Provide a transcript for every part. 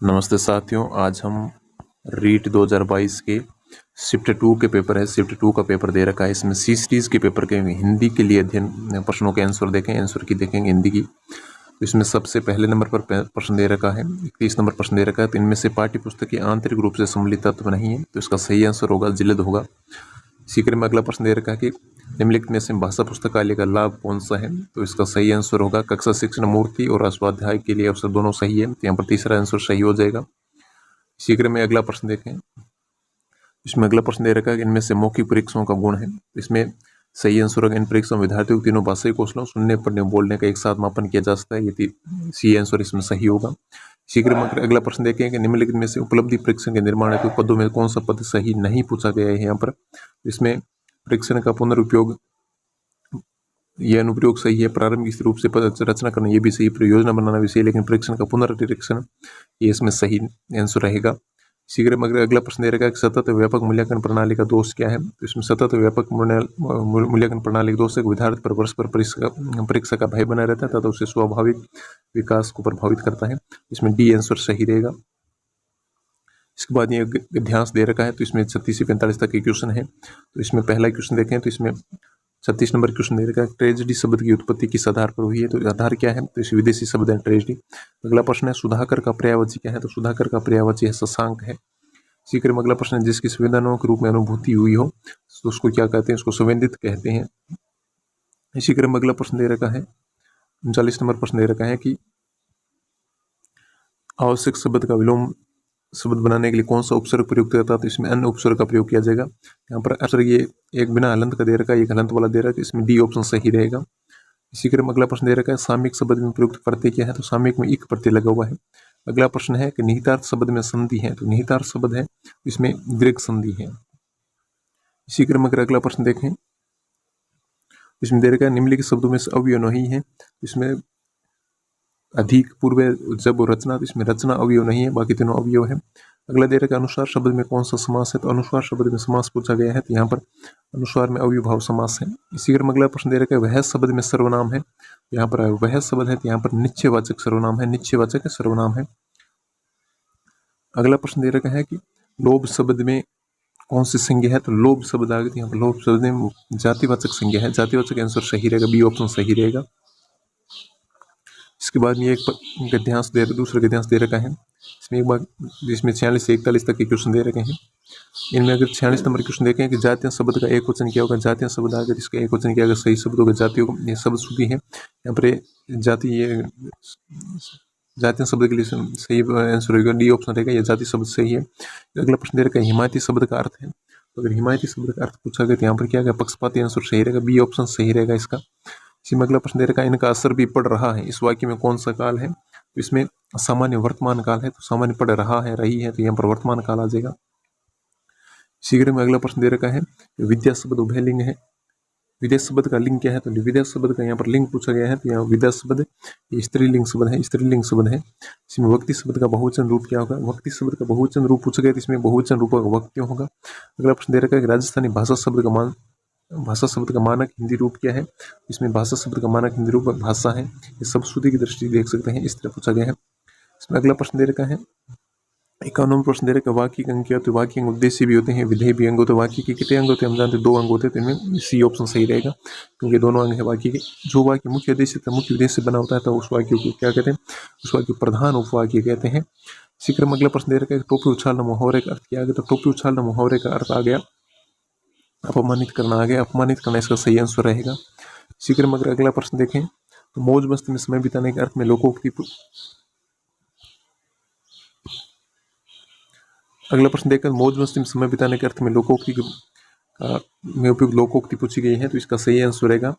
नमस्ते साथियों, आज हम रीट 2022 के शिफ्ट 2 के पेपर है। शिफ्ट 2 का पेपर दे रखा है। इसमें सी सीरीज के पेपर के हिंदी के लिए अध्ययन प्रश्नों के आंसर आंसर की देखेंगे हिंदी की। तो इसमें सबसे पहले नंबर पर प्रश्न दे रखा है, 31 नंबर प्रश्न दे रखा है। तो इनमें से पाठ्य पुस्तक के आंतरिक रूप से सम्मिलित तत्व नहीं है, तो इसका सही आंसर होगा जिल्द होगा। इसी क्रम में अगला प्रश्न दे रखा है कि निम्नलिखित में से भाषा पुस्तकालय का लाभ कौन सा है, तो इसका सही आंसर होगा कक्षा शिक्षण मूर्ति और स्वाध्याय के लिए अवसर दोनों सही है, तो यहाँ पर तीसरा आंसर सही हो जाएगा। इसी क्रम में अगला प्रश्न देखें। इसमें अगला प्रश्न दे रखा है कि इनमें से मौखिक परीक्षाओं का गुण है। इसमें सही आंसर होगा इन परीक्षाओं में विद्यार्थियों को तीनों भाषाई कौशलों सुनने पढ़ने बोलने का एक साथ मापन किया जा सकता है। ये सी आंसर इसमें सही होगा। इसी क्रम में अगला प्रश्न देखें कि निम्नलिखित में से उपलब्धि परीक्षण के निर्माण हेतु पदों में कौन सा पद सही नहीं पूछा गया है। यहाँ पर इसमें परीक्षण का पुनरुपयोग यह अनुप्रयोग सही है। प्रारंभिक रूप से पद रचना करना ये भी सही, योजना बनाना भी सही, लेकिन परीक्षण का पुनर्निरीक्षण ये इसमें सही आंसर रहेगा। इसी क्रम में अगला प्रश्न दे रखा है कि सतत व्यापक मूल्यांकन प्रणाली का दोष क्या है। तो इसमें सतत व्यापक मूल्यांकन प्रणाली का दोष है विद्यार्थी पर परस्पर परीक्षा का भय बना रहता है तथा उसे स्वाभाविक विकास को प्रभावित करता है। इसमें डी आंसर सही रहेगा। इसके बाद ये गद्यांश दे रखा है, तो इसमें 36 से 45 तक के क्वेश्चन है। तो इसमें पहला क्वेश्चन देखें तो इसमें 36 नंबर क्वेश्चन दे रखा है, ट्रेजेडी शब्द की उत्पत्ति किस आधार पर हुई है। तो आधार क्या है, तो इस विदेशी शब्द है ट्रेजेडी। अगला प्रश्न है सुधाकर का पर्यायवाची क्या है। तो सुधाकर का पर्यायवाची है शशांक है। इसी क्रम अगला प्रश्न है जिसकी संवेदनाओं के रूप में अनुभूति हुई हो तो उसको क्या कहते हैं, उसको संवेदित कहते हैं। इसी क्रम अगला प्रश्न दे रखा है 39 नंबर प्रश्न दे रखा है कि आवश्यक शब्द का विलोम शब्द बनाने के लिए कौन सा उपसर्ग प्रयुक्त करता है। तो इसमें अन्य उपसर्ग का प्रयोग किया जाएगा। यहाँ पर अक्सर ये एक बिना हलंत का दे रखा है, एक हलंत वाला दे रखा है, तो इसमें डी ऑप्शन सही रहेगा। इसी क्रम अगला प्रश्न दे रखा है सामयिक शब्द में प्रयुक्त प्रत्यय क्या है। तो सामयिक में इक प्रत्यय लगा हुआ है। अगला प्रश्न है कि निहितार्थ शब्द में संधि है। तो निहितार्थ शब्द है, इसमें दीर्घ संधि है। इसी क्रम अगर अगला प्रश्न देखें, इसमें दे रखा है निम्नलिखित शब्दों में से अवयव नहीं है। इसमें अधिक पूर्व जब रचना, तो इसमें रचना अवयव नहीं है, बाकी तीनों अवयव है। अगला दे रखा है अनुस्वार शब्द में कौन सा समास है। तो अनुस्वार शब्द में समास पूछा गया है, तो यहाँ पर अनुस्वार में अव्ययभाव समास है। इसी क्रम अगला प्रश्न दे रखा है वह शब्द में सर्वनाम है। यहाँ पर वह शब्द है, तो यहाँ पर निश्चयवाचक सर्वनाम है, निश्चयवाचक है सर्वनाम है। अगला प्रश्न दे रखा है कि लोभ शब्द में कौन सी संज्ञा है। तो लोभ शब्द आ गई, यहाँ पर लोभ शब्द में जातिवाचक संज्ञा है, जातिवाचक आंसर सही रहेगा, बी ऑप्शन सही रहेगा। इसके बाद ये एक गद्यांश दूसरा गद्यांश दे रखा है। इसमें एक बार जिसमें 46 से 41 तक के क्वेश्चन दे रखे हैं। इनमें अगर 46 नंबर क्वेश्चन देखें कि जातीय शब्द का एक वचन क्या होगा। जातीय शब्द अगर इसका एक वचन क्या होगा, सही शब्द होगा। जातियों ये शब्द शुद्धि है। यहाँ पर जाति ये जातीय शब्द के लिए सही आंसर होगा, डी ऑप्शन रहेगा, यह जाति शब्द सही है। अगला प्रश्न दे रखा है हिमायती शब्द का अर्थ है। तो अगर हिमायती शब्द का अर्थ पूछा गया तो यहाँ पर क्या होगा, पक्षपाती आंसर सही रहेगा, बी ऑप्शन सही रहेगा इसका। इसी में अगला प्रश्न दे रखा है इनका असर भी पड़ रहा है। इस वाक्य में कौन सा काल है। तो इसमें सामान्य वर्तमान काल है, तो सामान्य पड़ रहा है रही है, तो यहाँ पर वर्तमान काल आ जाएगा। शीघ्र में अगला प्रश्न दे रखा है विद्या शब्द उभय लिंग है। विद्या शब्द का लिंग क्या है। तो विद्या शब्द का यहाँ पर लिंग पूछा गया है, तो यहाँ विद्या शब्द स्त्रीलिंग शब्द है, स्त्रीलिंग शब्द है। इसमें वक्ति शब्द का बहुवचन रूप क्या होगा। वक्ति शब्द का बहुवचन रूप पूछा गया, तो इसमें बहुवचन रूप वक्तियों होगा। अगला प्रश्न दे रखा है राजस्थानी भाषा शब्द का मानक हिंदी रूप क्या है। इसमें भाषा शब्द का मानक हिंदी रूप भाषा है। ये सब श्रुति की दृष्टि देख सकते हैं, इस तरह पूछा गया है। इसमें अगला प्रश्न दे रखा है 51 प्रश्न दे रखा है वाक्य के अंग क्या होते हैं। वाक्य अंग उद्देश्य भी होते हैं, विधेय भी अंग होते हैं। वाक्य के कितने अंग होते हैं, हम जानते हैं 2 अंग होते हैं, तो इनमें सी ऑप्शन सही रहेगा क्योंकि दोनों अंग है वाक्य के। जो वाक्य मुख्य उद्देश्य मुख्य उद्देश्य बना होता है तो उस वाक्य को क्या कहते हैं, उस वाक्य को प्रधान उपवाक्य कहते हैं। इसी क्रम अगला प्रश्न दे रखा है टोपी उछालना मुहावरे का अर्थ क्या आ गया। तो टोपी उछालना मुहावरे का अर्थ आ गया अपमानित करना आ गया, अपमानित करना इसका सही आंसर रहेगा। इसी क्रम अगर अगला प्रश्न देखें तो मौज मस्ती में समय बिताने के अर्थ में लोकोक्ति। अगला प्रश्न देखकर मौज मस्ती में समय बिताने के अर्थ में लोकोक्ति में उपयुक्त लोकोक्ति पूछी गई है, तो इसका सही आंसर रहेगा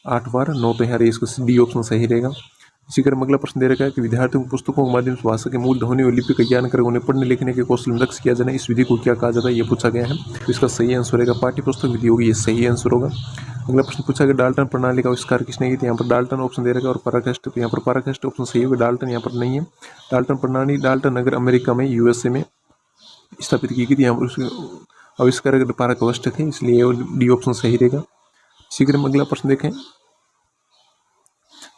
8 बार 9 तिहारी, इसका डी ऑप्शन सही रहेगा। इसी क्रम अगला प्रश्न दे रखा है कि विद्यार्थियों को पुस्तकों के माध्यम से भाषा के मूल ध्वनि और लिपि का ज्ञान कर उन्हें पढ़ने लिखने के कौशल में दक्ष किया जाना, इस विधि को क्या कहा जाता है, ये पूछा गया है, तो इसका सही आंसर रहेगा पाठ्य पुस्तक विधि होगी, ये सही आंसर होगा। अगला प्रश्न पूछा गया डाल्टन प्रणाली का आविष्कार किसने किया। यहाँ पर डाल्टन ऑप्शन दे रखा है और पराकाष्ठ, तो यहाँ पर पराकाष्ठ ऑप्शन सही होगा, डाल्टन यहाँ पर नहीं है। डाल्टन प्रणाली डाल्टन नगर अमेरिका में यूएसए में स्थापित की गई थी। यहाँ पर उसके आविष्कारक पराकाष्ठ थे, इसलिए डी ऑप्शन सही रहेगा। इसी क्रम अगला प्रश्न देखें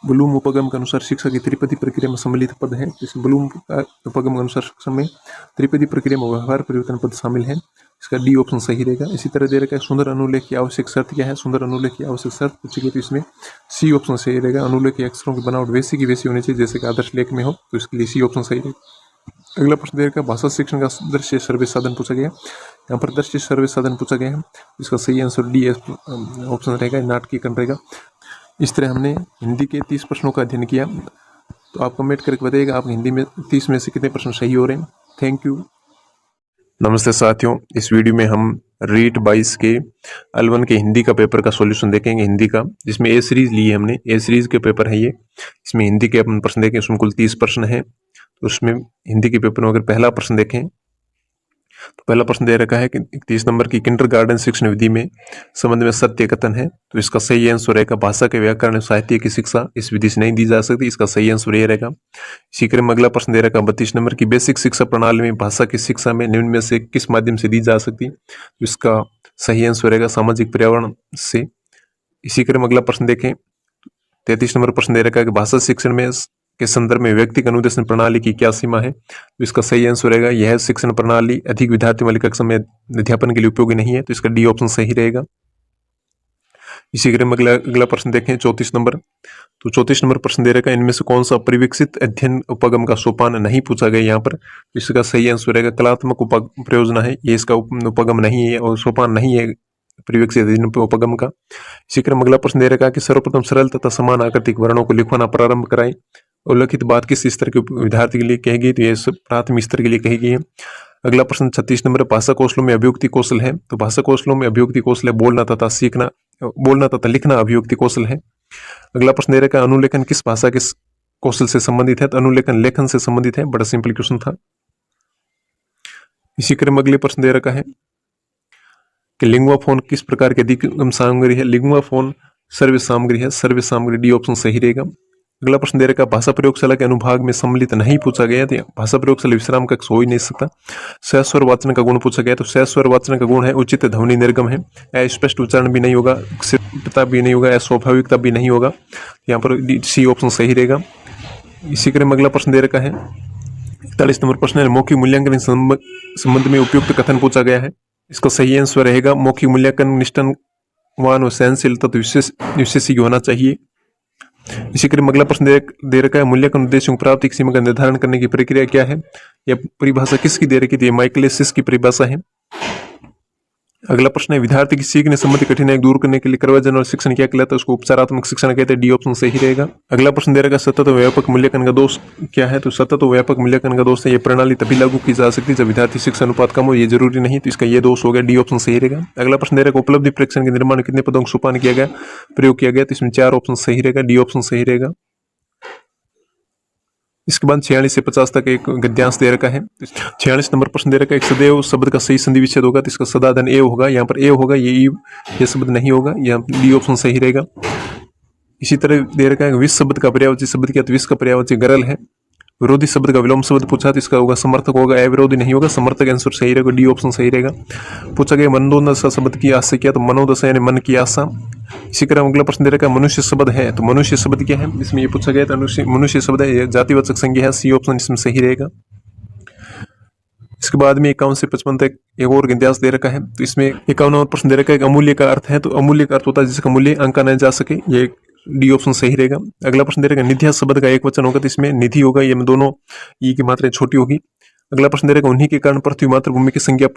ब्लूम उपगम के अनुसार शिक्षा की त्रिपदी प्रक्रिया में सम्मिलित पद है। इस ब्लूम उपगम के अनुसार शिक्षा में त्रिपदी प्रक्रिया में व्यवहार परिवर्तन पद शामिल है। इसका डी ऑप्शन सही रहेगा। इसी तरह दे रखा है सुंदर अनुलेख की आवश्यक शर्त क्या है। सुंदर अनुलेख की आवश्यक शर्त पूछी गई तो इसमें सी ऑप्शन सही रहेगा। अनुलेख के अक्षरों की बनावट वैसी की वैसी होनी चाहिए जैसे कि आदर्श लेख में हो, तो इसके लिए सी ऑप्शन सही रहेगा। अगला प्रश्न दे रखा है भाषा शिक्षण का दृश्य सर्वे साधन पूछा गया। यहाँ पर दृश्य सर्वे साधन पूछा गया है, इसका सही आंसर डी ऑप्शन रहेगा, नाटकीकरण रहेगा। इस तरह हमने हिंदी के 30 प्रश्नों का अध्ययन किया। तो आप कमेंट करके बताइएगा आप हिंदी में 30 में से कितने प्रश्न सही हो रहे हैं। Thank you. नमस्ते साथियों, इस वीडियो में हम रीट 22 के L1 के हिंदी का पेपर का सॉल्यूशन देखेंगे हिंदी का, जिसमें ए सीरीज ली है हमने। ए सीरीज के पेपर है ये। इसमें हिंदी के अपन प्रश्न देखें, उसमें कुल 30 प्रश्न है। तो उसमें हिंदी के पेपर में अगर पहला प्रश्न देखें तो पहला प्रश्न दे रखा है कि 30 नंबर की किंडरगार्टन शिक्षण विधि में संबंध में सत्य कथन है। तो इसका सही आंसर रहेगा भाषा के व्याकरण और साहित्य की शिक्षा इस विधि से नहीं दी जा सकती। इसका सही आंसर ये रहेगा। इसी क्रम में अगला प्रश्न दे रखा 32 नंबर की बेसिक शिक्षा प्रणाली में भाषा की शिक्षा में निम्न में से किस माध्यम से दी जा सकती। तो इसका सही आंसर रहेगा सामाजिक पर्यावरण से। इसी क्रम अगला प्रश्न देखें 33 नंबर प्रश्न दे रखा है कि भाषा शिक्षण में के संदर्भ में व्यक्तिगत अनुदेशन प्रणाली की क्या सीमा है। तो इसका सही आंसर रहेगा यह शिक्षण प्रणाली अधिक विद्यार्थियों वाली कक्षा में अध्यापन के लिए उपयोगी नहीं है। तो इसका डी ऑप्शन सही रहेगा। इसी क्रम में अगला प्रश्न देखें 34 नंबर। तो 34 नंबर प्रश्न दे रखा है इनमें से कौन सा परिविकसित अध्ययन उपगम का सोपान नहीं पूछा गया यहाँ पर। इसका सही आंसर रहेगा कलात्मक प्रयोजना है, ये इसका उपगम नहीं है और सोपान नहीं है परिविकसित अध्ययन उपगम का। इसी क्रम अगला प्रश्न दे रखा है कि सर्वप्रथम सरल तथा समान आकृतिक वर्णों को लिखवाना प्रारंभ कराएं। उल्लिखित बात किस स्तर के विद्यार्थी के लिए कही गई। तो ये प्राथमिक स्तर के लिए कही गई है। अगला प्रश्न 36 नंबर भाषा कौशलों में अभिव्यक्ति कौशल है। तो भाषा कौशलों में अभिव्यक्ति कौशल है बोलना तथा लिखना अभिव्यक्ति कौशल है। अगला प्रश्न दे रखा है अनुलेखन किस भाषा के कौशल से संबंधित है। तो अनुलेखन लेखन से संबंधित है। बड़ा सिंपल क्वेश्चन था। इसी क्रम अगले प्रश्न दे रखा है कि लिंगुआ फोन किस प्रकार की अधिगम सामग्री है। लिंगुआ फोन सर्वे सामग्री है। सर्वे सामग्री डी ऑप्शन सही रहेगा। अगला प्रश्न दे रखा भाषा प्रयोगशाला के अनुभाग में सम्मिलित नहीं पूछा गया। तो भाषा प्रयोगशाला विश्राम कक्ष हो ही नहीं सकता। सहस्वर वाचन का गुण पूछा गया। तो सहस्वर वाचन का गुण है उचित ध्वनि निर्गम है, अस्पष्ट उच्चारण भी नहीं होगा, क्षिप्तता भी नहीं होगा, अस्वाभाविकता भी नहीं होगा। यहाँ पर सी ऑप्शन सही रहेगा। इसी क्रम में अगला प्रश्न दे रखा है 41 नंबर प्रश्न है मौखिक मूल्यांकन संबंध में उपयुक्त कथन पूछा गया है। इसका सही आंसर रहेगा मौखिक मूल्यांकन निष्ठावान और सहनशील तथा विशेषज्ञ होना चाहिए। इसी क्रम अगला प्रश्न दे रखा है मूल्यांकन उद्देश्यों की प्राप्ति की सीमा का निर्धारण करने की प्रक्रिया क्या है। यह परिभाषा किसकी दे रखी थी। माइकलेसिस की परिभाषा है। अगला प्रश्न है विद्यार्थी की सीखने संबंधी कठिनाई दूर करने के लिए करवाजन और शिक्षण क्या कहलाता है। उसको उपचारात्मक शिक्षण कहते हैं। डी ऑप्शन सही रहेगा। अगला प्रश्न दे रखा है सतत और व्यापक मूल्यांकन का दोष क्या है। तो सतत और व्यापक मूल्यांकन का दोष है ये प्रणाली तभी लागू की जा सकती है जब विद्यार्थी शिक्षा अनुपात कम हो, ये जरूरी नहीं। तो इसका ये दोष हो गया। डी ऑप्शन सही रहेगा। अगला प्रश्न दे रखा है उपलब्धि परीक्षण के निर्माण में कितने पदों का सोपान किया गया, प्रयोग किया गया। तो इसमें 4 ऑप्शन सही रहेगा। डी ऑप्शन सही रहेगा। इसके बाद 46 से 50 तक एक गद्यांश दे रखा है। 46 नंबर प्रश्न दे रखा है एक सदैव शब्द का सही संधि विच्छेद होगा। तो इसका सदाधन एव होगा। यहाँ पर एव होगा, ये शब्द नहीं होगा। यहाँ डी ऑप्शन सही रहेगा। इसी तरह दे रखा है विष शब्द का पर्यायवाची शब्द क्या। तो विष का पर्यायवाची गरल है। विरोधी शब्द का विलोम शब्द पूछा तो इसका होगा समर्थक होगा, अविरोधी नहीं होगा। समर्थक आंसर सही रहेगा। डी ऑप्शन सही रहेगा। पूछा गया मनोदशा शब्द की आशा क्या। तो मनोदशा यानी मन की आशा। इसी क्रम अगला प्रश्न दे रखा है मनुष्य शब्द है। तो मनुष्य शब्द क्या है, इसमें ये पूछा गया। तो मनुष्य शब्द है जातिवाचक संज्ञा है। सी ऑप्शन इसमें सही रहेगा। इसके बाद में 51 से 55 तक एक और गद्यांश दे रखा है। तो इसमें 51 प्रश्न दे रखा है अमूल्य का अर्थ है। तो अमूल्य का अर्थ होता है जिसका मूल्य आंका न जा सके। ये डी ऑप्शन सही रहेगा। अगला प्रश्न दे रखा है निध्या शब्द का एक वचन होगा। तो इसमें निधि होगा। ये में दोनों ई की मात्रा छोटी होगी। अगला प्रश्न दे रखा है उन्हीं के कारण पृथ्वी मातृभूमि की संज्ञा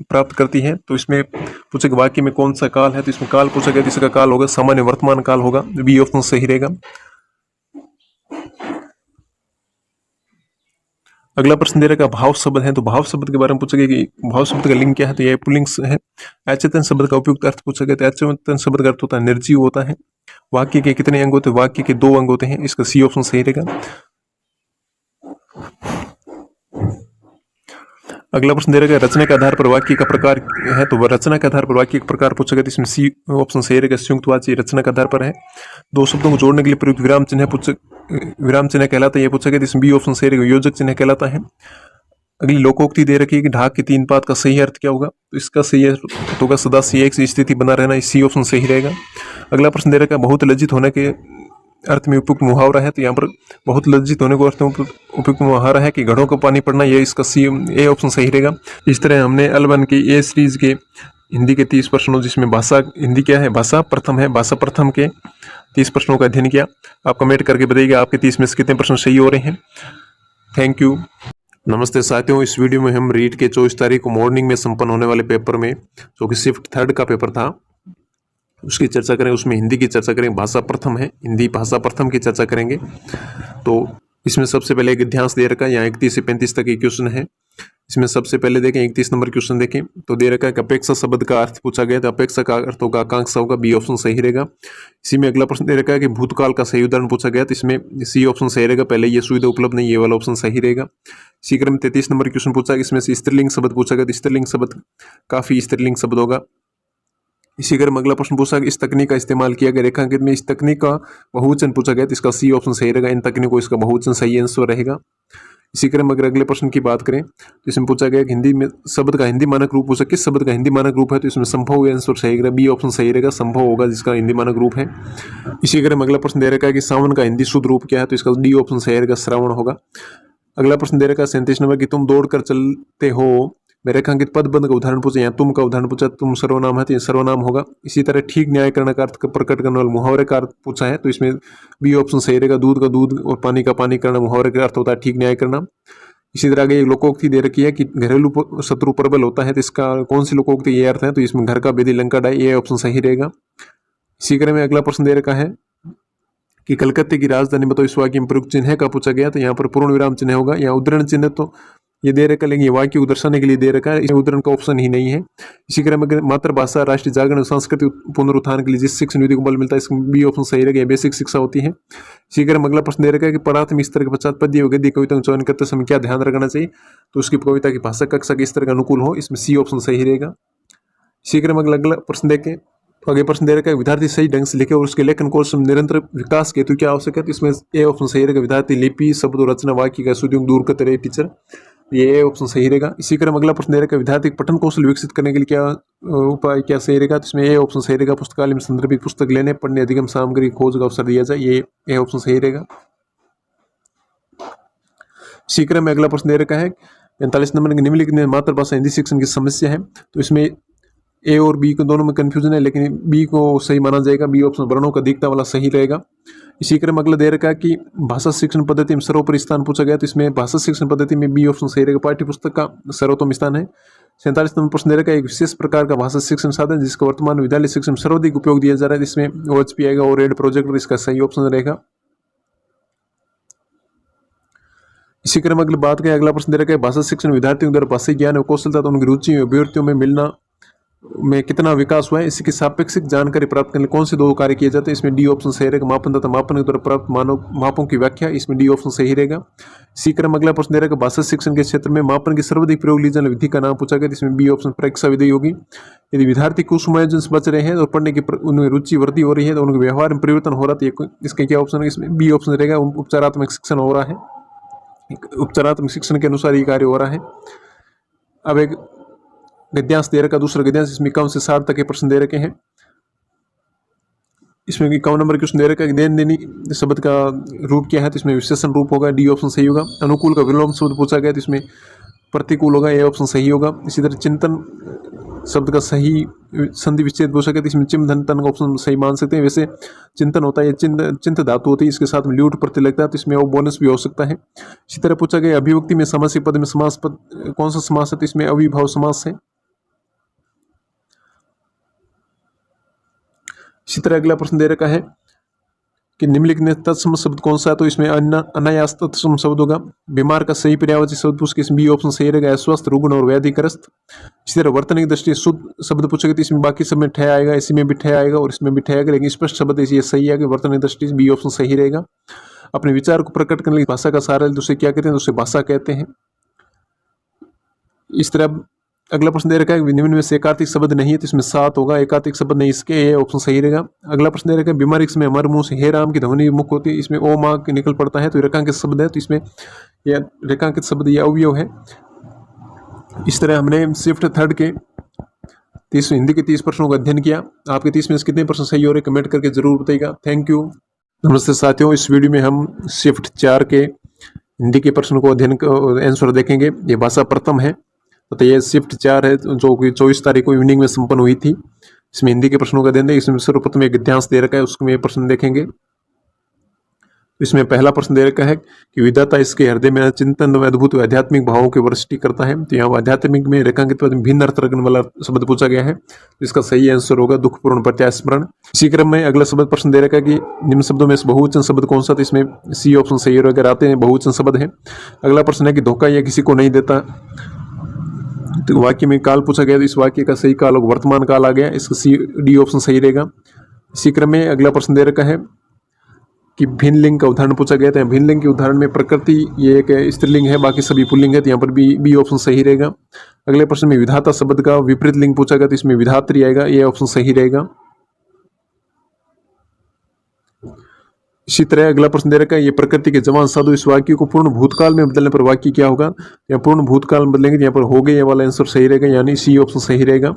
प्राप्त करती है। तो इसमें पूछे वाक्य में कौन सा काल है। तो इसमें काल पूछा गया। इसका काल होगा सामान्य वर्तमान काल होगा। बी ऑप्शन सही रहेगा। अगला प्रश्न दे रखा भाव शब्द है। तो भाव शब्द के बारे में पूछा गया कि भाव शब्द का लिंग क्या है। तो यह पुल्लिंग है। अचेतन शब्द का उपयुक्त अर्थ पूछा गया। तो अचेतन शब्द का अर्थ होता है निर्जीव होता है। वाक्य के कितने अंग होते हैं। वाक्य के 2 अंग होते हैं। इसका सी ऑप्शन सही रहेगा। अगला प्रश्न दे रखा है रचना के आधार पर वाक्य का प्रकार है। तो रचना के आधार पर वाक्य का प्रकार पूछा गया। तो इसमें सी ऑप्शन सही रहेगा। संयुक्तवाची रचना के आधार पर है। 2 शब्दों को जोड़ने के लिए प्रयुक्त विराम चिन्ह विराम चिन्ह कहलाता है। यह पूछा गया। तो इसमें बी ऑप्शन सही रहेगा। योजक चिन्ह कहलाता है। अगली लोकोक्ति दे रखी है कि ढाक के 3 पाद का सही अर्थ क्या होगा। तो इसका सही अर्थ होगा सदा से एक स्थिति बना रहना। सी ऑप्शन सही रहेगा। अगला प्रश्न दे रखा है बहुत लज्जित होने के अर्थ में उपयुक्त मुहावरा है, तो यहाँ पर बहुत लज्जित होने को अर्थ में उपयुक्त मुहावरा है कि घड़ों का पानी पड़ना, ये इसका सी ए ऑप्शन सही रहेगा। इस तरह हमने L1 की ए सीरीज के हिंदी के 30 प्रश्नों, जिसमें भाषा हिंदी क्या है, भाषा प्रथम है, भाषा प्रथम के 30 प्रश्नों का अध्ययन किया। आप कमेंट करके बताइएगा आपके 30 में से कितने प्रश्न सही हो रहे हैं। Thank you. नमस्ते साथियों, इस वीडियो में हम रीट के 24 तारीख को मॉर्निंग में संपन्न होने वाले पेपर में, जो कि शिफ्ट 3 का पेपर था, उसकी चर्चा करें। उसमें हिंदी की चर्चा करें, भाषा प्रथम है, हिंदी भाषा प्रथम की चर्चा करेंगे। तो इसमें सबसे पहले एक अध्यांश दे रखा है, यहाँ 31 से 35 तक के क्वेश्चन है। इसमें सबसे पहले देखें 31 नंबर क्वेश्चन देखें, तो दे रखा है कि अपेक्षा शब्द का अर्थ पूछा गया, तो अपेक्षा का अर्थ होगा आकांक्षा होगा, बी ऑप्शन सही रहेगा। इसी में अगला प्रश्न दे रखा है कि भूतकाल का सही उदाहरण पूछा गया, तो इसमें सी ऑप्शन सही रहेगा, पहले ये सुविधा उपलब्ध नहीं, ये वाला ऑप्शन सही रहेगा। इसी क्रम 33 नंबर क्वेश्चन पूछा गया, इसमें से स्त्रीलिंग शब्द पूछा गया, तो स्त्रीलिंग शब्द काफी स्त्रीलिंग शब्द होगा। इसी क्रम अगला प्रश्न पूछा कि इस तकनीक का इस्तेमाल किया गया रेखांकित में, इस तकनीक का बहुवचन पूछा गया, तो इसका सी ऑप्शन सही रहेगा, इन तकनीकों इसका बहुवचन सही आंसर रहेगा। इसी क्रम अगर अगले प्रश्न की बात करें, तो इसमें पूछा गया कि हिंदी में शब्द का हिंदी मानक रूप पूछा, किस शब्द का हिंदी मानक रूप है, तो इसमें संभव आंसर सही रहेगा, बी ऑप्शन सही रहेगा, संभव होगा जिसका हिंदी मानक रूप है। इसी क्रम अगला प्रश्न दे रखा है कि सावन का हिंदी शुद्ध रूप क्या है, तो इसका डी ऑप्शन सही रहेगा, श्रावण होगा। अगला प्रश्न दे रखा है 37 नंबर की तुम दौड़ कर चलते हो में रेखांकित पदबंध का उदाहरण पूछा, यहाँ तुम का उदाहरण पूछा, तुम सर्वनाम है तो ये सर्वनाम होगा। इसी तरह ठीक न्याय करने का अर्थ प्रकट करने वाले मुहावरे का अर्थ पूछा है, तो इसमें बी ऑप्शन सही रहेगा, दूध का दूध और पानी का पानी करना मुहावरे का अर्थ होता है ठीक न्याय करना। इसी तरह आगे एक लोकोक्ति दे रखी है कि घरेलू शत्रु प्रबल होता है, तो इसका कौन सी लोकोक्ति ये अर्थ है, तो इसमें घर का बेदी लंका डाय, ये ऑप्शन सही रहेगा। इसी क्रम में अगला प्रश्न दे रखा है कि कलकत्ते की राजधानी बताओ, इस वाक्य में प्रयुक्त चिन्ह का पूछा गया, तो यहाँ पर पूर्ण विराम चिन्ह होगा, यहाँ उद्धरण चिन्ह तो ये दे रखा, लेकिन ये वाक्य को दर्शाने के लिए दे रखा है, इसमें उद्धरण का ऑप्शन ही नहीं है। इसी क्रम में मातृभाषा राष्ट्रीय जागरण और सांस्कृतिक पुनरुत्थान के लिए जिस शिक्षण नीति को बल मिलता है, इसमें बी ऑप्शन सही रहेगा, बेसिक शिक्षा होती है। इसी क्रम अगला प्रश्न दे रखा है कि प्राथमिक स्तर के पश्चात पद्य व गद्य कविता का चयन करते समय क्या ध्यान रखना चाहिए, तो उसकी कविता की भाषा कक्षा के स्तर का अनुकूल हो, इसमें सी ऑप्शन सही रहेगा। इसी क्रम अगला प्रश्न देखें, तो आगे प्रश्न दे रखा है विद्यार्थी सही ढंग से लिखे और उसके लेखन कौशल निरंतर विकास के हेतु क्या आवश्यक है, तो इसमें ए ऑप्शन सही रहेगा, विद्यार्थी लिपि शब्द और रचना वाक्य का सुदूर दूर करते रहे टीचर, ये ऑप्शन सही रहेगा। इसी क्रम अगला प्रश्न दे रखा है विद्यार्थी पठन कौशल विकसित करने के लिए क्या उपाय क्या सही रहेगा, तो इसमें ए ऑप्शन सही रहेगा, पुस्तकालय में संदर्भित पुस्तक लेने पढ़ने अधिगम सामग्री खोज का अवसर दिया जाए, ये ए ऑप्शन सही रहेगा। इसी क्रम में अगला प्रश्न दे रखा है 45 नंबर के निम्नलिखित में मातृभाषा हिंदी शिक्षण की समस्या है, तो इसमें ए और बी को दोनों में कंफ्यूजन है, लेकिन बी को सही माना जाएगा, बी ऑप्शन वर्णों का दिखता वाला सही रहेगा। इसी क्रम अगला दे रखा है कि भाषा शिक्षण पद्धति में सर्वोपरि स्थान पूछा गया, तो इसमें भाषा शिक्षण पद्धति में बी ऑप्शन सही रहेगा, पाठ्य पुस्तक का सर्वोत्तम स्थान है। 47 नंबर प्रश्न दे रखा है एक विशेष प्रकार का भाषा शिक्षण साधन जिसका वर्तमान विद्यालय शिक्षण में सर्वाधिक उपयोग दिया जा रहा है, इसमें OHP आएगा और रेड प्रोजेक्टर, इसका सही ऑप्शन रहेगा। इसी क्रम अगली बात करें, अगला प्रश्न दे रखा है भाषा शिक्षण विद्यार्थियों द्वारा भाषा ज्ञान और कौशलता तो उनकी रुचि और अभिवृत्तियों में मिलना में कितना विकास हुआ है, इसकी सापेक्षिक जानकारी प्राप्त करने कौन से दो कार्य किए जाते हैं, इसमें डी ऑप्शन सही रहेगा, मापन तथा मापन के द्वारा प्राप्त मानव मापों की व्याख्या, इसमें डी ऑप्शन सही रहेगा। इसी क्रम अगला प्रश्न दे रहा है भाषा शिक्षण के क्षेत्र में मापन की सर्वाधिक प्रयोग ली जाने विधि का नाम पूछा गया, इसमें बी ऑप्शन परीक्षा विधि होगी। यदि विद्यार्थी कुसुमायोजन से बच रहे हैं और पढ़ने की उनमें रुचि वृद्धि हो रही है, तो उनके व्यवहार में परिवर्तन हो रहा है, इसका क्या ऑप्शन है, इसमें बी ऑप्शन रहेगा, उपचारात्मक शिक्षण हो रहा है, उपचारात्मक शिक्षण के अनुसार ये कार्य हो रहा है। अब एक गद्यांश दे रखा, दूसरा गद्यांश, इसमें 51 से 60 तक के प्रश्न दे रखे हैं। इसमें 51 नंबर क्वेश्चन दे रखा है कि देन देनी शब्द का रूप क्या है, तो इसमें विशेषण रूप होगा, डी ऑप्शन सही होगा। अनुकूल का विलोम शब्द पूछा गया, तो इसमें प्रतिकूल होगा, ए ऑप्शन सही होगा। इसी तरह चिंतन शब्द का सही संधि विच्छेद पूछा गया, तो इसमें चिम धन तन का ऑप्शन सही मान सकते हैं। वैसे चिंतन होता है, चिंत धातु होती है, इसके साथ में ल्यूट प्रत्यय लगता है, तो इसमें वो बोनस भी हो सकता है। इसी तरह पूछा गया अभिव्यक्ति में समासिक पद में समास पद कौन सा समास है, तो इसमें अविभाव समास है। इसी तरह अगला प्रश्न दे रखा है कि निम्नलिखित में तत्सम शब्द कौन सा है, तो इसमें अनायास तत्सम शब्द होगा। बीमार का सही पर्यायवाची शब्द पूछ के इसमें बी ऑप्शन सही रहेगा, अस्वस्थ रुग्ण और व्याधिग्रस्त। इसी तरह वर्तन की दृष्टि शुद्ध शब्द पूछेगा, तो इसमें बाकी सब में ठह आएगा, इसी में भी ठह आएगा और इसमें भी ठह आएगा, लेकिन स्पष्ट शब्द ये सही है कि वर्तन की दृष्टि बी ऑप्शन सही रहेगा। अपने विचार को प्रकट करने की भाषा का सारा उसे क्या कहते हैं, उसे भाषा कहते हैं। इस तरह अगला प्रश्न दे रखा है निम्न में से एकार्थिक शब्द नहीं है, तो इसमें 7 होगा, एकार्थिक शब्द नहीं, इसके ये ऑप्शन सही रहेगा। अगला प्रश्न दे रखा है बीमारी के समय हमारे मुंह से हे राम की ध्वनि मुख होती है, इसमें ओ माँ के निकल पड़ता है, तो रेखांकित शब्द है, तो इसमें यह रेखांकित शब्द यह अवयव है। इस तरह हमने शिफ्ट 3 के 30 हिंदी के 30 प्रश्नों का अध्ययन किया। आपके 30 में से कितने प्रश्न सही हो रहे कमेंट करके जरूर बताइएगा। Thank you. नमस्ते साथियों, इस वीडियो में हम शिफ्ट 4 के हिंदी के प्रश्न को आंसर देखेंगे। ये भाषा प्रथम है, तो ये शिफ्ट 4 है जो कि 24 तारीख को इवनिंग में संपन्न हुई थी। इसमें हिंदी के प्रश्नों का अध्ययन है। इसमें सर्वप्रथम एक गद्यांश दे रखा है, उसमें प्रश्न देखेंगे। इसमें पहला प्रश्न दे रखा है कि विधाता इसके हृदय में चिंतन व अद्भुत आध्यात्मिक भावों की वृष्टि करता है। तो यहाँ आध्यात्मिक में रेखांकित भिन्न अर्थ रखने वाला शब्द पूछा गया है। इसका सही आंसर होगा दुखपूर्ण प्रत्यास्मरण। इसी क्रम में अगला शब्द प्रश्न दे रखा है कि निम्न शब्दों में बहुवचन शब्द कौन सा। तो इसमें सी ऑप्शन सही होगा, अगर आते हैं बहुवचन शब्द है। अगला प्रश्न है कि धोखा यह किसी को नहीं देता। तो वाक्य में काल पूछा गया, तो इस वाक्य का सही काल वर्तमान काल आ गया। इसका सी डी ऑप्शन सही रहेगा। इसी क्रम में अगला प्रश्न दे रखा है कि भिन्न लिंग का उदाहरण पूछा गया था। भिन्न लिंग के उदाहरण में प्रकृति ये एक स्त्रीलिंग है, बाकी सभी पुल्लिंग है, तो यहाँ पर बी ऑप्शन सही रहेगा। अगले प्रश्न में विधाता शब्द का विपरीत लिंग पूछा गया, तो इसमें विधात्री आएगा, ये ऑप्शन सही रहेगा। इसी तरह अगला प्रश्न दे रखा है ये प्रकृति के जवान साधु इस वाक्य को पूर्ण भूतकाल में बदलने पर वाक्य क्या होगा। यहाँ पूर्ण भूतकाल में बदलेंगे, यहाँ पर हो गए, ये वाला आंसर सही रहेगा, यानी सी ऑप्शन सही रहेगा।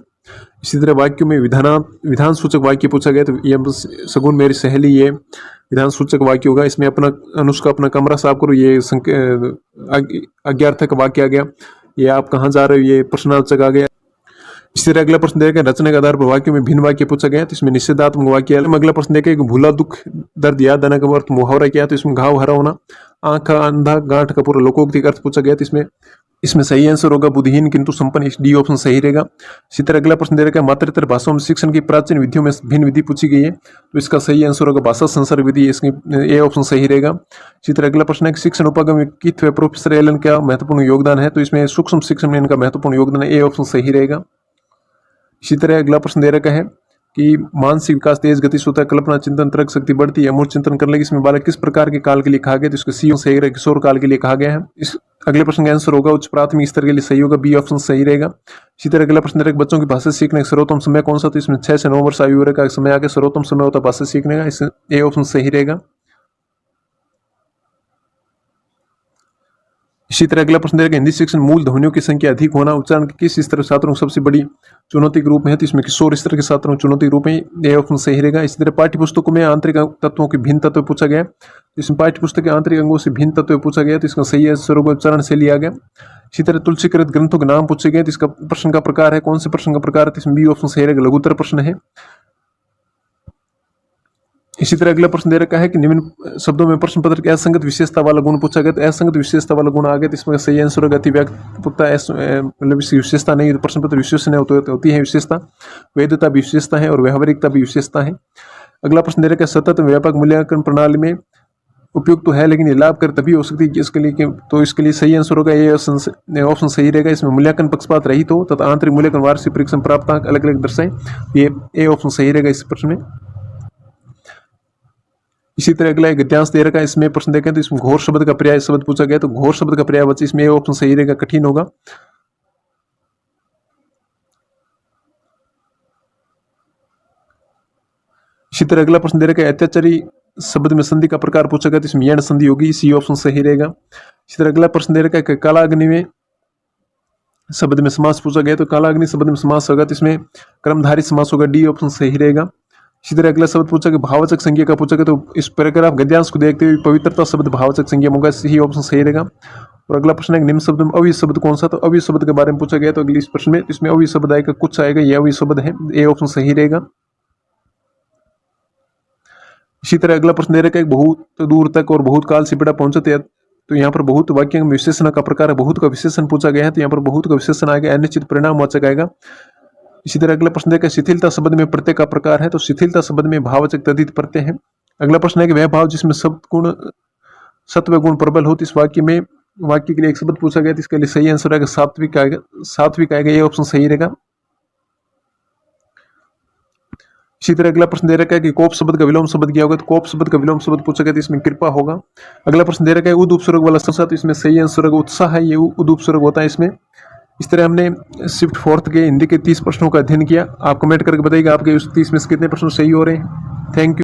इसी तरह वाक्यों में विधान सूचक वाक्य पूछा गया, तो ये सगुन मेरी सहेली ये विधान सूचक वाक्य होगा। इसमें अपना अनुष्का अपना कमरा साफ करो, ये आज्ञार्थक वाक्य आ गया। ये आप कहाँ जा रहे हो, ये प्रश्नार्थक आ गया। इसी तरह अगला प्रश्न देखें रचना के आधार पर वाक्य में भिन्न वाक्य पूछा गया, तो इसमें निषेधात्मक वाक्य है। अगला प्रश्न देखें भूला दुख दर्द याद आने का अर्थ मुहावरा क्या है, तो इसमें घाव हरा होना, आंख अंधा गांठ का पूरा लोकोक्ति का अर्थ पूछा गया, तो इसमें सही आंसर होगा बुद्धिहीन किंतु संपन्न, डी ऑप्शन सही रहेगा। इसी तरह अगला प्रश्न दे रखा है मातृत्व भाषाओं में शिक्षण की प्राचीन विधियों में भिन्न विधि पूछी गई है, तो इसका सही आंसर होगा भाषा संसर्ग विधि, इसकी ए ऑप्शन सही रहेगा। इसी तरह अगला प्रश्न है कि शिक्षण उपागम में कित व प्रोफेसर एलन का महत्वपूर्ण योगदान है, तो इसमें सूक्ष्म शिक्षण में इनका महत्वपूर्ण योगदान है, ए ऑप्शन सही रहेगा। इसी तरह अगला प्रश्न दे रखा है कि मानसिक विकास तेज गति से होता है, कल्पना चिंतन तर्क शक्ति बढ़ती है, अमूर्त चिंतन करने की इसमें बालक किस प्रकार के काल के लिए कहा गया, तो इसको सी सही रहेगा, किशोर काल के लिए कहा गया है। इस अगले प्रश्न का आंसर होगा उच्च प्राथमिक स्तर के लिए सही होगा, बी ऑप्शन सही रहेगा। इसी तरह अगला प्रश्न बच्चों की भाषा सीखने का सर्वोत्तम समय कौन सा, तो इसमें 6 से 9 वर्ष आयु वर्ग का समय आगे सर्वोत्तम समय होता है भाषा सीखने का, इसमें ए ऑप्शन सही रहेगा। इसी तरह अगला प्रश्न हिंदी शिक्षण मूल ध्वनियों की संख्या अधिक होना उच्चारण के किस स्तर के छात्रों को सबसे बड़ी चुनौती के रूप में है, तो इसमें किशोर स्तर के छात्रों को चुनौती के रूप में, ये ऑप्शन सही रहेगा। इसी तरह पाठ्य पुस्तकों में आंतरिक तत्वों के भिन्न तत्व पूछा गया, इसमें पाठ्य पुस्तक के आंतरिक अंगों से भिन्न तत्व पूछा गया, तो इसका सही आंसर होगा उच्चारण से लिया गया। इसी तरह तुलसीकृत ग्रंथों के नाम पूछे गए, तो इसका प्रश्न का प्रकार है, कौन से प्रश्न का प्रकार है, तो इसमें बी ऑप्शन सही रहेगा, लघुत्तर प्रश्न है। इसी तरह अगला प्रश्न दे रखा है कि निम्न शब्दों में प्रश्न पत्र के असंगत विशेषता वाला गुण पूछा गया, तो असंगत विशेषता वाला गुण आ गया, तो इसमें सही आंसर होगा अतिव्यापकता, मतलब इसकी विशेषता नहीं, प्रश्न पत्र विशेषण होती है विशेषता, वैधता भी विशेषता है और व्यवहारिकता भी विशेषता है। अगला प्रश्न दे रखा है सतत व्यापक मूल्यांकन प्रणाली में उपयुक्त तो है लेकिन ये लाभ कर तभी हो सकती है इसके लिए, तो इसके लिए सही आंसर होगा ये ऑप्शन सही रहेगा। इसमें मूल्यांकन पक्षपात रहित हो तथा आंतरिक मूल्यांकन वार्षिक परीक्षण प्राप्तांक अलग अलग दर्शाए, ये ए ऑप्शन सही रहेगा इस प्रश्न में। इसी तरह अगला एक गद्यांश दे रखा है, इसमें प्रश्न देखें तो इसमें घोर शब्द का पर्याय शब्द पूछा गया, तो घोर शब्द का पर्याय बच्चे इसमें ऑप्शन सही रहेगा, कठिन होगा। इसी तरह अगला प्रश्न दे रखा है अत्याचारी शब्द में संधि का प्रकार पूछा गया, तो इसमें यण संधि होगी, सी ऑप्शन सही रहेगा। इसी तरह अगला प्रश्न दे रखा है कालाग्नि में शब्द में समास पूछा गया, तो कालाग्नि शब्द में समास होगा, तो इसमें क्रमधारी समास होगा, डी ऑप्शन सही रहेगा। इसी तरह अगला शब्द पूछा कि भाववाचक संज्ञा का पूछा गया, तो इस पर आप गद्यांश को देखते हुए पवित्रता शब्द भाववाचक संज्ञा होगा, सही ऑप्शन सही रहेगा। और अगला प्रश्न है निम्न शब्द में अवयव शब्द कौन सा, तो अवयव शब्द के बारे में पूछा गया, तो अगले इस प्रश्न में इसमें अवयव शब्द आएगा, कुछ आएगा, यह अवयव शब्द है, ए ऑप्शन सही रहेगा। इसी तरह अगला प्रश्न दे रखा है बहुत दूर तक और बहुत काल से पीड़ा पहुंचते, तो यहाँ पर बहुत वाक्य में विशेषण का प्रकार है, बहुत का विशेषण पूछा गया है, तो यहाँ पर बहुत का विशेषण आएगा, अनिश्चित परिणाम वाचक आएगा। इसी तरह अगला प्रश्न देखा शिथिलता शब्द में प्रत्यय का प्रकार है, तो शिथिलता शब्द में भाववाचक तद्धित प्रत्यय है। अगला प्रश्न है कि वह भाव जिसमें सत्व गुण प्रबल हो, तो इस वाक्य के लिए एक शब्द पूछा गया, तो इसके लिए सही आंसर आएगा सात्विक आएगा, ये ऑप्शन सही रहेगा। इसी तरह अगला प्रश्न दे रखा है कि कोप शब्द का विलोम शब्द क्या होगा, तो कोप शब्द का विलोम शब्द पूछा गया, तो इसमें कृपा होगा। अगला प्रश्न दे रखा है उद उपसर्ग वाला शब्द, तो इसमें सही आंसर होगा उत्साह है, ये उद उपसर्ग होता है इसमें। इस तरह हमने शिफ्ट 4 के हिंदी के 30 प्रश्नों का अध्ययन किया। आप कमेंट करके बताइएगा आपके उस 30 में से कितने प्रश्न सही हो रहे हैं। Thank you.